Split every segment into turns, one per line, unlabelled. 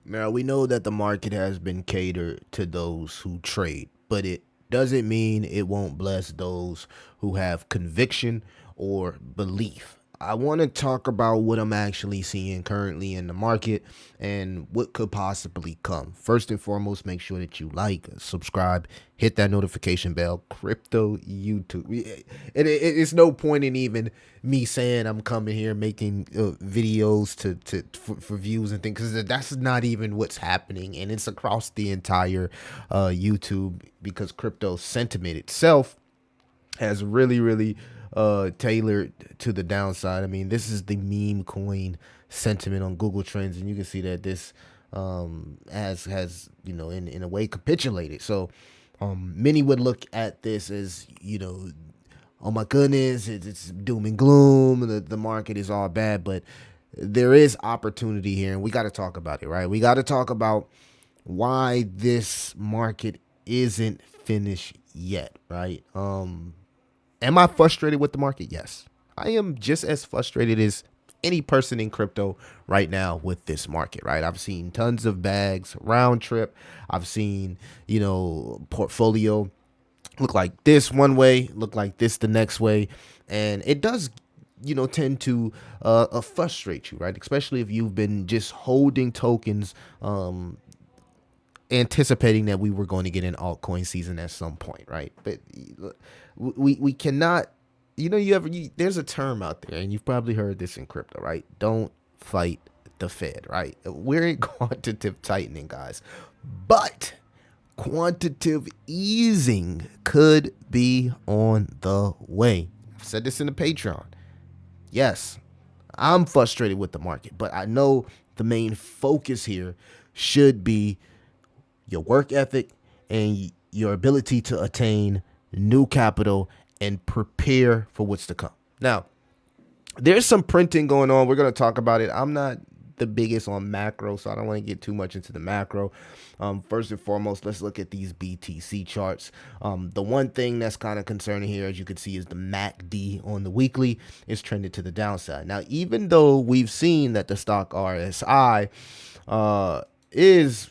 Now, we know that the market has been catered to those who trade, but it doesn't mean it won't bless those who have conviction or belief. I want to talk about what I'm actually seeing currently in the market and what could possibly come. First and foremost, make sure that you like, subscribe, hit that notification bell. Crypto YouTube. It's no point in even me saying I'm coming here making videos for views and things, because that's not even what's happening, and it's across the entire YouTube, because crypto sentiment itself has really tailored to the downside. I mean, this is the meme coin sentiment on Google Trends, and you can see that this has in a way capitulated. So many would look at this as, oh my goodness, it's doom and gloom. The market is all bad, but there is opportunity here, and we got to talk about it, right? We got to talk about why this market isn't finished yet, right? Am I frustrated with the market? Yes. I am just as frustrated as any person in crypto right now with this market, right? I've seen tons of bags round trip. I've seen, portfolio look like this one way, look like this the next way. And it does, tend to frustrate you, right? Especially if you've been just holding tokens, anticipating that we were going to get an altcoin season at some point, right? But we cannot, there's a term out there, and you've probably heard this in crypto, right? Don't fight the Fed, right? We're in quantitative tightening, guys, but quantitative easing could be on the way. I've said this in the Patreon. Yes, I'm frustrated with the market, but I know the main focus here should be your work ethic and your ability to attain new capital and prepare for what's to come. Now, there's some printing going on. We're going to talk about it. I'm not the biggest on macro, so I don't want to get too much into the macro. First and foremost, let's look at these BTC charts. The one thing that's kind of concerning here, as you can see, is the MACD on the weekly is trended to the downside. Now, even though we've seen that the stock RSI is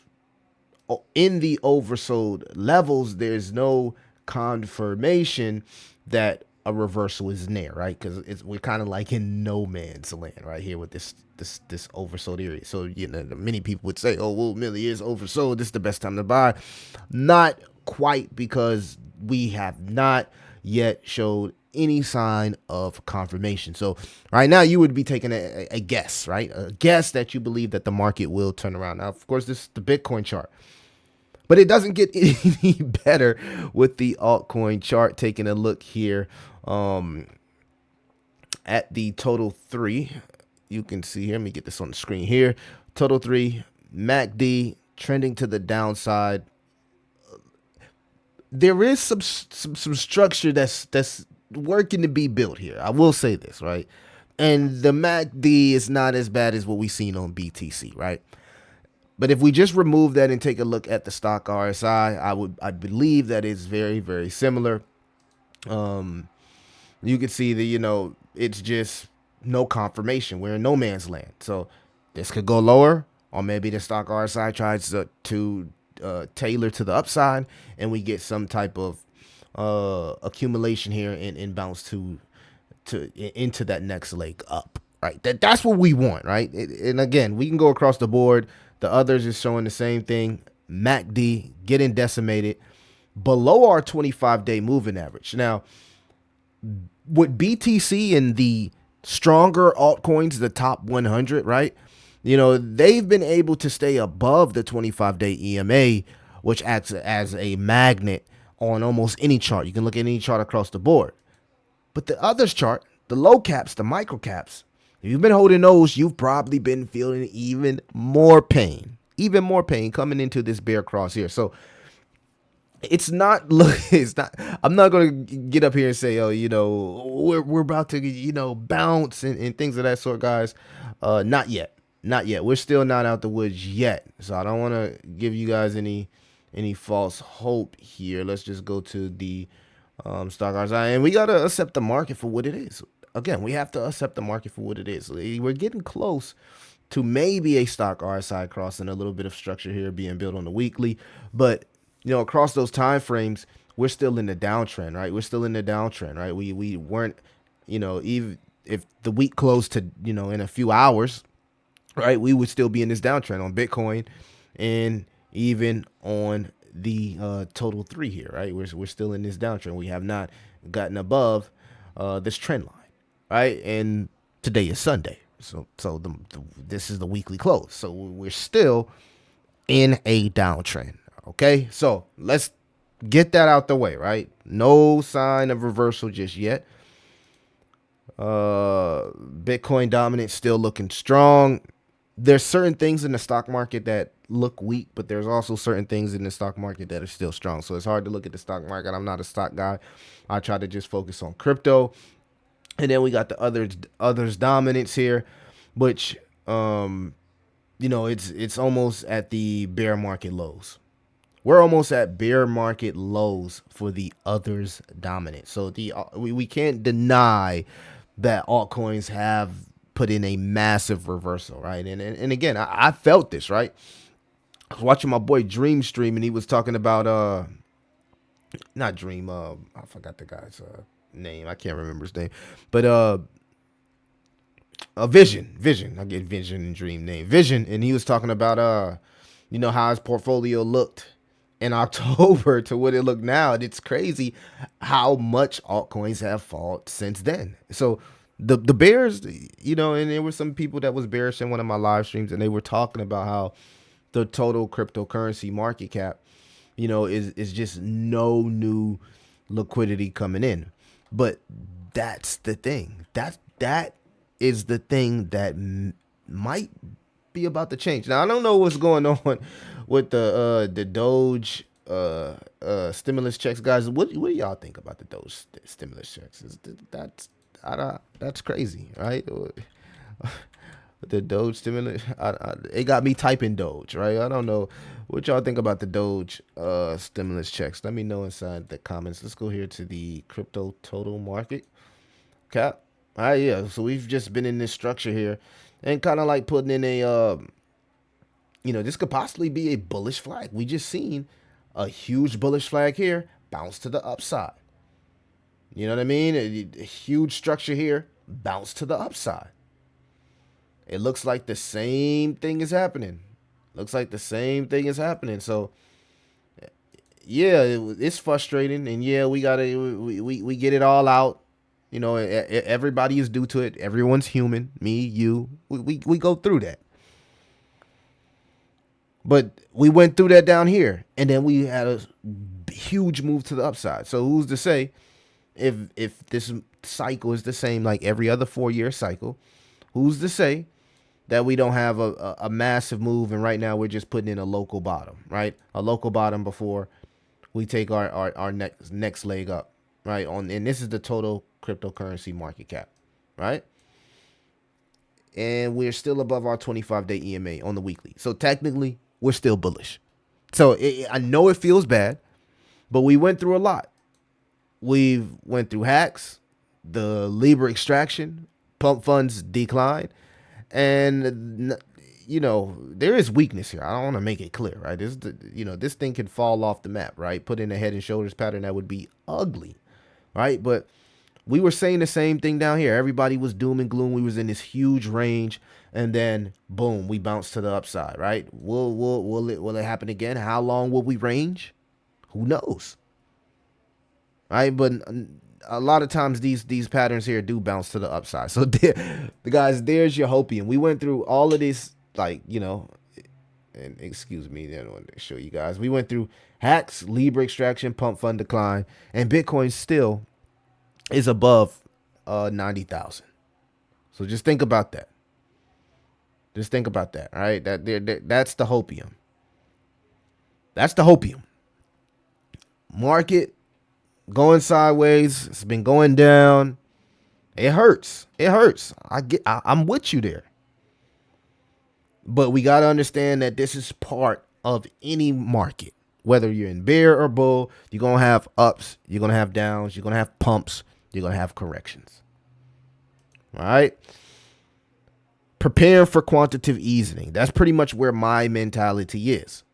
in the oversold levels, there's no confirmation that a reversal is near, right? Because we're kind of like in no man's land right here with this oversold area. So many people would say, oh well, Millie is oversold, this is the best time to buy. Not quite, because we have not yet showed any sign of confirmation. So right now you would be taking a guess, right? A guess that you believe that the market will turn around. Now, of course, this is the Bitcoin chart, but it doesn't get any better with the altcoin chart. Taking a look here at the total 3, you can see here. Let me get this on the screen here. Total 3, MACD trending to the downside. There is some structure that's working to be built here. I will say this, right? And the MACD is not as bad as what we've seen on BTC, right? But if we just remove that and take a look at the stock RSI, I believe that it's very, very similar. You can see that, it's just no confirmation. We're in no man's land. So this could go lower, or maybe the stock RSI tries to tailor to the upside, and we get some type of accumulation here and bounce into that next leg up, right? That's what we want, right? And again, we can go across the board. The others is showing the same thing. MACD getting decimated below our 25-day moving average. Now, with BTC and the stronger altcoins, the top 100, right? They've been able to stay above the 25-day EMA, which acts as a magnet on almost any chart. You can look at any chart across the board. But the others chart, the low caps, the micro caps, if you've been holding those, you've probably been feeling even more pain coming into this bear cross here. So it's not, I'm not going to get up here and say, oh, we're about to, bounce and things of that sort, guys. Not yet. We're still not out the woods yet. So I don't want to give you guys any false hope here. Let's just go to the stock RSI, and we got to accept the market for what it is. Again, we have to accept the market for what it is. We're getting close to maybe a stock RSI crossing, a little bit of structure here being built on the weekly. But, across those time frames, we're still in the downtrend, right? We're still in the downtrend, right? We weren't, even if the week closed to, in a few hours, right, we would still be in this downtrend on Bitcoin and even on the total 3 here, right? We're still in this downtrend. We have not gotten above this trend line, right? And today is Sunday, so this is the weekly close. So we're still in a downtrend. Okay, so let's get that out the way, right? No sign of reversal just yet. Bitcoin dominance still looking strong. There's certain things in the stock market that look weak, but there's also certain things in the stock market that are still strong. So it's hard to look at the stock market. I'm not a stock guy. I try to just focus on crypto. And then we got the others dominance here, which it's almost at the bear market lows. We're almost at bear market lows for the others dominant. So we can't deny that altcoins have put in a massive reversal, right? And again, I felt this, right? I was watching my boy Dream stream, and he was talking about not Dream, I forgot the guy's name. I can't remember his name, but a Vision. I get Vision and Dream name. Vision, and he was talking about how his portfolio looked in October to what it looked now. And it's crazy how much altcoins have fallen since then. So the bears, and there were some people that was bearish in one of my live streams, and they were talking about how the total cryptocurrency market cap, is just no new liquidity coming in. But that's the thing. That is the thing that might be about to change. Now I don't know what's going on with the Doge stimulus checks, guys. What do y'all think about the Doge stimulus checks? That's crazy, right? The Doge stimulus, it got me typing Doge, right? I don't know what y'all think about the Doge stimulus checks. Let me know inside the comments. Let's go here to the crypto total market cap. All right, yeah. So we've just been in this structure here, and kind of like putting in a, this could possibly be a bullish flag. We just seen a huge bullish flag here, bounce to the upside. You know what I mean? A huge structure here, bounce to the upside. It looks like the same thing is happening. So yeah, it's frustrating, and yeah, we get it all out. Everybody is due to it. Everyone's human. Me, you, we go through that. But we went through that down here, and then we had a huge move to the upside. So who's to say if this cycle is the same like every other 4-year cycle? Who's to say that we don't have a massive move, and right now we're just putting in a local bottom, right? A local bottom before we take our next leg up, right? And this is the total cryptocurrency market cap, right? And we're still above our 25-day EMA on the weekly. So technically, we're still bullish. So I know it feels bad, but we went through a lot. We went through hacks, the Libra extraction, pump funds decline, and there is weakness here. I don't want to make it clear, right? This thing can fall off the map, right? Put in a head and shoulders pattern that would be ugly, right? But we were saying the same thing down here. Everybody was doom and gloom. We was in this huge range, and then boom, we bounced to the upside, right? Will it happen again? How long will we range? Who knows, right? But a lot of times these patterns here do bounce to the upside. So guys, there's your hopium. We went through all of this, and excuse me, I don't want to show you guys. We went through hacks, Libra extraction, pump fund decline, and Bitcoin still is above 90,000. So just think about that. All right, that's the hopium. Market going sideways. It's been going down. It hurts. I'm with you there. But we got to understand that this is part of any market. Whether you're in bear or bull, you're going to have ups, you're going to have downs, you're going to have pumps, you're going to have corrections. All right? Preparing for quantitative easing. That's pretty much where my mentality is.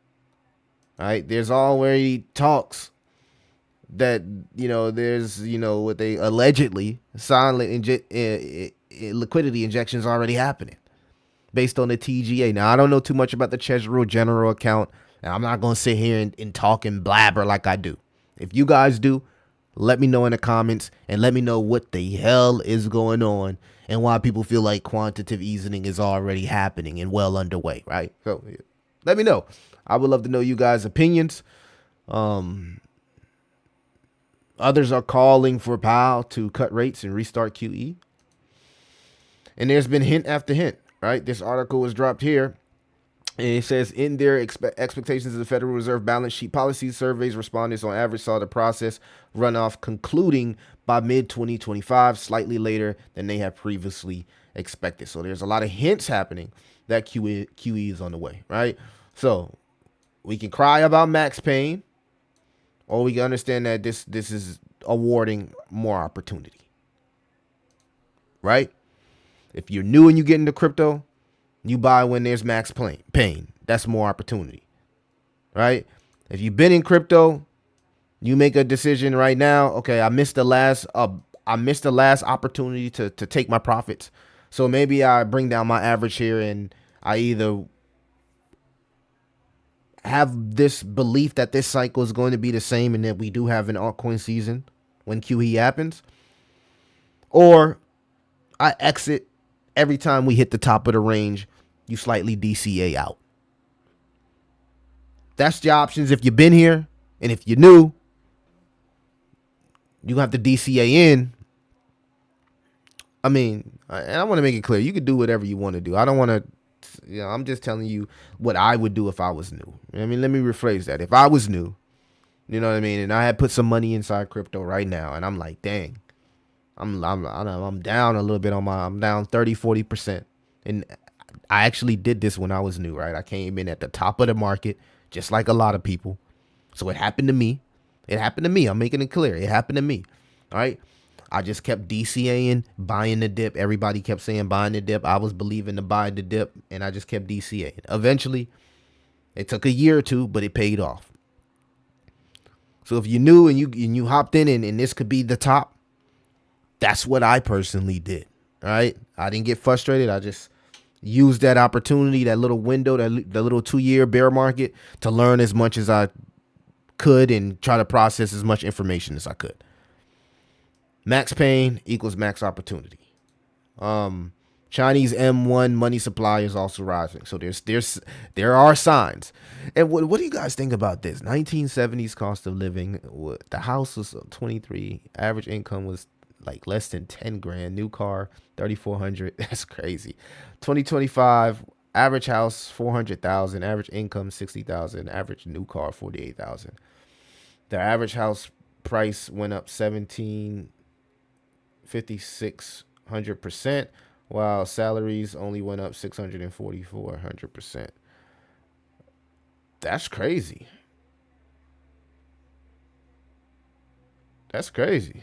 Right? There's already talks that, there's, what they allegedly silent liquidity injections already happening based on the TGA. Now, I don't know too much about the Treasury General account, and I'm not going to sit here and talk and blabber like I do. If you guys do, let me know in the comments and let me know what the hell is going on and why people feel like quantitative easing is already happening and well underway, right? So let me know. I would love to know you guys' opinions. Others are calling for Powell to cut rates and restart QE. And there's been hint after hint, right? This article was dropped here. And it says, in their expectations of the Federal Reserve balance sheet policy surveys, respondents on average saw the process run off, concluding by mid-2025, slightly later than they had previously expected. So there's a lot of hints happening that QE is on the way, right? So we can cry about max pain, or we can understand that this is awarding more opportunity, right? If you're new and you get into crypto, you buy when there's max pain. That's more opportunity, right? If you've been in crypto, you make a decision right now. Okay, I missed the last opportunity to take my profits. So maybe I bring down my average here, and I either have this belief that this cycle is going to be the same and that we do have an altcoin season when QE happens, or I exit every time we hit the top of the range. You slightly DCA out. That's the options if you've been here. And if you're new, you have to DCA in. I mean, and I want to make it clear, you can do whatever you want to do. I don't want to, I'm just telling you what I would do if I was new. I mean, let me rephrase that. If I was new, you know what I mean, and I had put some money inside crypto right now, and I'm like, dang, I'm down a little bit I'm down 30-40%. And I actually did this when I was new, right? I came in at the top of the market, just like a lot of people. So it happened to me. I'm making it clear. It happened to me. All right. I just kept DCAing, buying the dip. Everybody kept saying buying the dip. I was believing to buy the dip, and I just kept DCAing. Eventually, it took a year or two, but it paid off. So if you're new and you hopped in and this could be the top, that's what I personally did. All right. I didn't get frustrated. I just use that opportunity, that little window, the little 2-year bear market, to learn as much as I could and try to process as much information as I could. Max pain equals max opportunity. Chinese M1 money supply is also rising. So there are signs. And what do you guys think about this? 1970s cost of living. The house was 23. Average income was like less than 10 grand. New car 3,400. That's crazy. 2025 average house 400,000. Average income 60,000. Average new car 48,000. The average house price went up 5,600%, while salaries only went up 644%. That's crazy. That's crazy.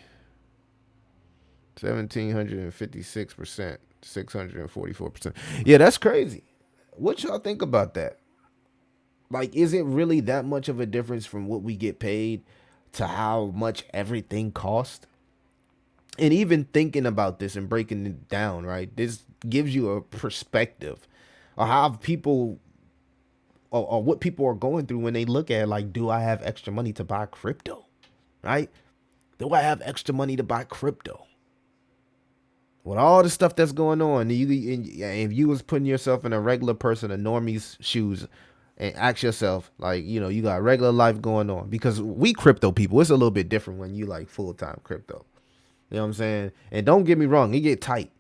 1,756%, 644%. Yeah, that's crazy. What y'all think about that? Like, is it really that much of a difference from what we get paid to how much everything costs? And even thinking about this and breaking it down, right? This gives you a perspective of how people or what people are going through when they look at, like, do I have extra money to buy crypto? Right? Do I have extra money to buy crypto? With all the stuff that's going on, if you was putting yourself in a regular person, a normie's shoes, and ask yourself, like, you got regular life going on, because we crypto people, it's a little bit different when you like full-time crypto. You know what I'm saying? And don't get me wrong, it get tight.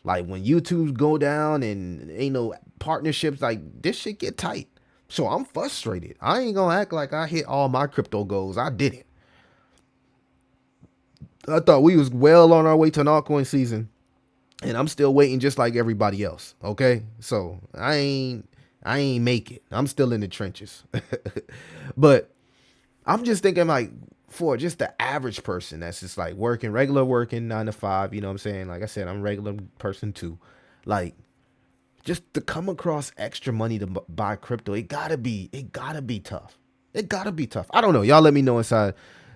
Like when YouTube go down and ain't no partnerships, like this shit get tight. So I'm frustrated. I ain't gonna act like I hit all my crypto goals. I didn't. I thought we was well on our way to an altcoin season, and I'm still waiting just like everybody else. Okay, so I ain't make it. I'm still in the trenches. But I'm just thinking, like, for just the average person that's just like working 9 to 5, you know what I'm saying? Like I said, I'm a regular person too. Like, just to come across extra money to buy crypto, it gotta be tough. It gotta be tough. I don't know. Y'all let me know inside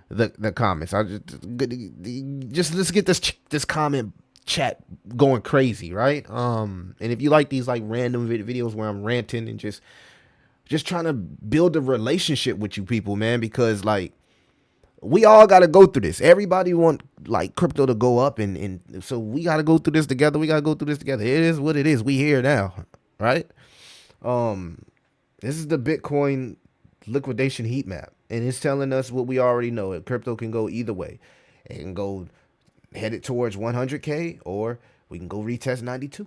the comments. I just let's get this comment chat going crazy, right? And if you like these like random videos where I'm ranting and just trying to build a relationship with you people, man, because like we all got to go through this. Everybody want like crypto to go up, and so we got to go through this together. We got to go through this together. It is what it is. We here now, right? This is the Bitcoin liquidation heat map, and it's telling us what we already know. Crypto can go either way. It can go headed towards 100K, or we can go retest 92.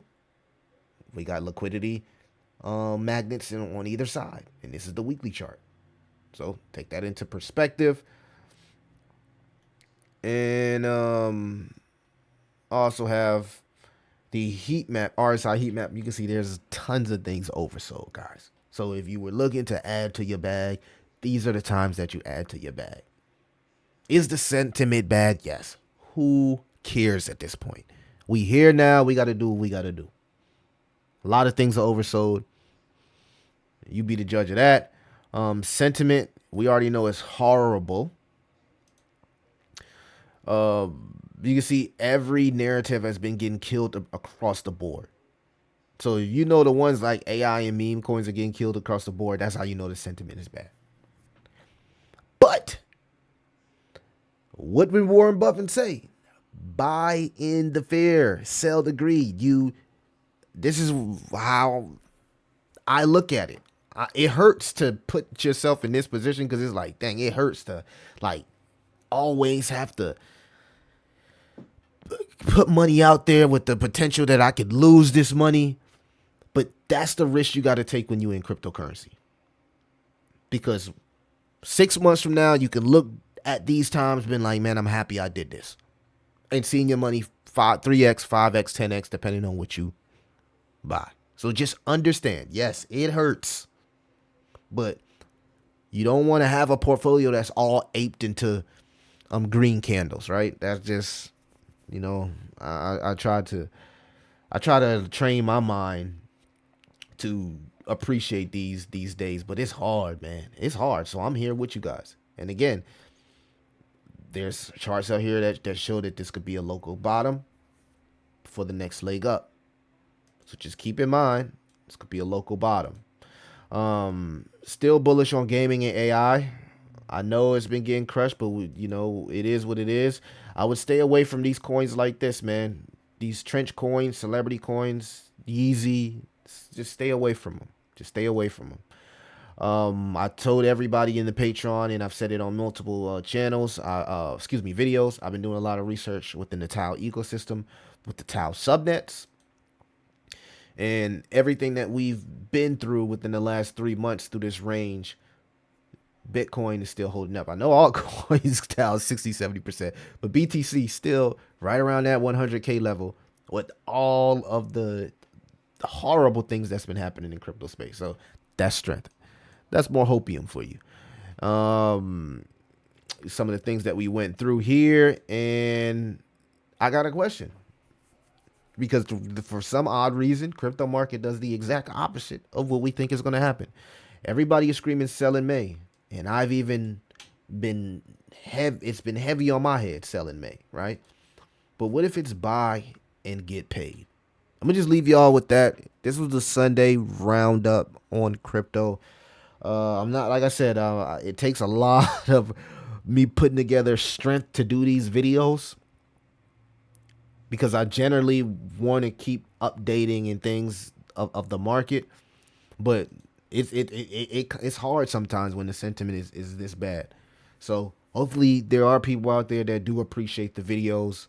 We got liquidity magnets on either side, and this is the weekly chart. So take that into perspective. And also have the heat map, RSI heat map. You can see there's tons of things oversold, guys. So if you were looking to add to your bag, these are the times that you add to your bag. Is the sentiment bad? Yes. Who cares at this point? We here now. We got to do what we got to do. A lot of things are oversold. You be the judge of that. Sentiment, we already know is horrible. You can see every narrative has been getting killed across the board. So you know the ones like AI and meme coins are getting killed across the board. That's how you know the sentiment is bad. But what did Warren Buffett say? Buy in the fear, sell the greed. This is how I look at it. It hurts to put yourself in this position because it's like, dang, it hurts to like always have to put money out there with the potential that I could lose this money. But that's the risk you got to take when you're in cryptocurrency. Because 6 months from now, you can look at these times, been like, man, I'm happy I did this. And seeing your money 3x, 5x, 10x, depending on what you buy. So just understand, yes, it hurts. But you don't want to have a portfolio that's all aped into green candles, right? That's just, I try to train my mind to appreciate these days, but it's hard, man. It's hard. So I'm here with you guys. And again, there's charts out here that show that this could be a local bottom for the next leg up. So just keep in mind, this could be a local bottom. Still bullish on gaming and AI. I know it's been getting crushed, but it is what it is. I would stay away from these coins like this, man. These trench coins, celebrity coins, Yeezy. Just stay away from them. Just stay away from them. I told everybody in the Patreon, and I've said it on multiple channels, videos. I've been doing a lot of research within the Tau ecosystem, with the Tau subnets, and everything that we've been through within the last 3 months through this range. Bitcoin is still holding up. I know altcoins down 60-70%, but BTC still right around that 100K level with all of the horrible things that's been happening in crypto space. So that's strength. That's more hopium for you. Some of the things that we went through here, and I got a question. Because for some odd reason, crypto market does the exact opposite of what we think is going to happen. Everybody is screaming sell in May. And I've even been it's been heavy on my head selling May, right? But what if it's buy and get paid? I'm gonna just leave y'all with that. This was the Sunday roundup on crypto. I'm not, like I said, it takes a lot of me putting together strength to do these videos, because I generally want to keep updating and things of the market, but it's hard sometimes when the sentiment is this bad. So hopefully there are people out there that do appreciate the videos.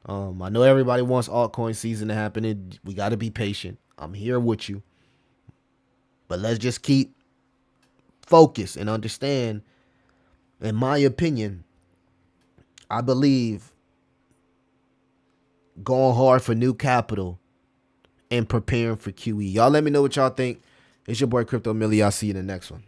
I know everybody wants altcoin season to happen. We got to be patient. I'm here with you, but let's just keep focused and understand. In my opinion, I believe going hard for new capital and preparing for QE. Y'all let me know what y'all think. It's your boy Crypto Millie. I'll see you in the next one.